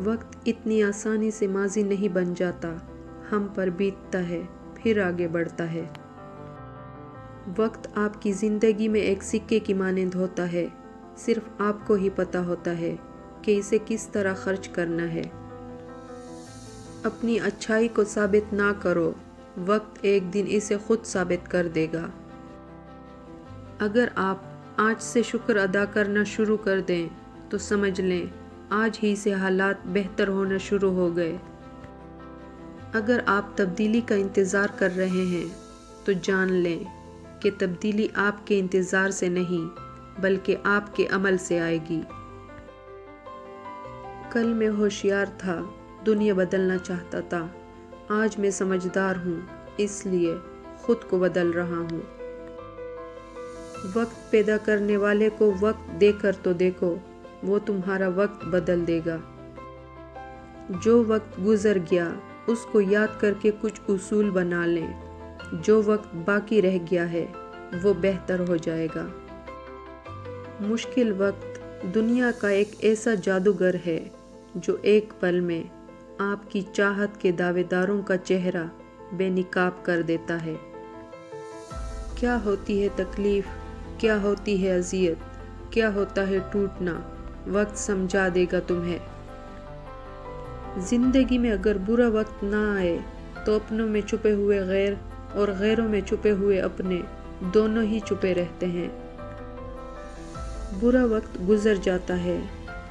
وقت اتنی آسانی سے ماضی نہیں بن جاتا، ہم پر بیتتا ہے پھر آگے بڑھتا ہے۔ وقت آپ کی زندگی میں ایک سکے کی مانند ہوتا ہے، صرف آپ کو ہی پتہ ہوتا ہے کہ اسے کس طرح خرچ کرنا ہے۔ اپنی اچھائی کو ثابت نہ کرو، وقت ایک دن اسے خود ثابت کر دے گا۔ اگر آپ آج سے شکر ادا کرنا شروع کر دیں تو سمجھ لیں آج ہی سے حالات بہتر ہونا شروع ہو گئے۔ اگر آپ تبدیلی کا انتظار کر رہے ہیں تو جان لیں کہ تبدیلی آپ کے انتظار سے نہیں بلکہ آپ کے عمل سے آئے گی۔ کل میں ہوشیار تھا، دنیا بدلنا چاہتا تھا، آج میں سمجھدار ہوں، اس لیے خود کو بدل رہا ہوں۔ وقت پیدا کرنے والے کو وقت دے کر تو دیکھو، وہ تمہارا وقت بدل دے گا۔ جو وقت گزر گیا اس کو یاد کر کے کچھ اصول بنا لیں، جو وقت باقی رہ گیا ہے وہ بہتر ہو جائے گا۔ مشکل وقت دنیا کا ایک ایسا جادوگر ہے جو ایک پل میں آپ کی چاہت کے دعوے داروں کا چہرہ بے نقاب کر دیتا ہے۔ کیا ہوتی ہے تکلیف، کیا ہوتی ہے اذیت، کیا ہوتا ہے ٹوٹنا، وقت سمجھا دے گا تمہیں۔ زندگی میں اگر برا وقت نہ آئے تو اپنوں میں چھپے ہوئے غیر اور غیروں میں چھپے ہوئے اپنے دونوں ہی چھپے رہتے ہیں۔ برا وقت گزر جاتا ہے،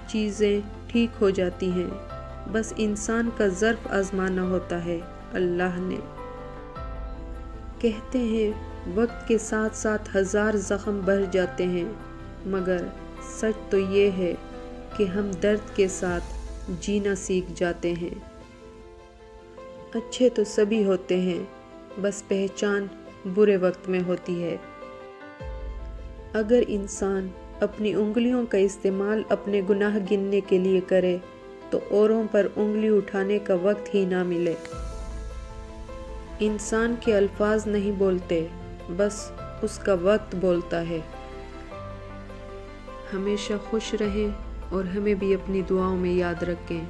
چیزیں ٹھیک ہو جاتی ہیں، بس انسان کا ظرف آزمانا ہوتا ہے اللہ نے۔ کہتے ہیں وقت کے ساتھ ساتھ ہزار زخم بڑھ جاتے ہیں، مگر سچ تو یہ ہے کہ ہم درد کے ساتھ جینا سیکھ جاتے ہیں۔ اچھے تو سبھی ہوتے ہیں، بس پہچان برے وقت میں ہوتی ہے۔ اگر انسان اپنی انگلیوں کا استعمال اپنے گناہ گننے کے لیے کرے تو اوروں پر انگلی اٹھانے کا وقت ہی نہ ملے۔ انسان کے الفاظ نہیں بولتے، بس اس کا وقت بولتا ہے۔ ہمیشہ خوش رہیں اور ہمیں بھی اپنی دعاؤں میں یاد رکھیں۔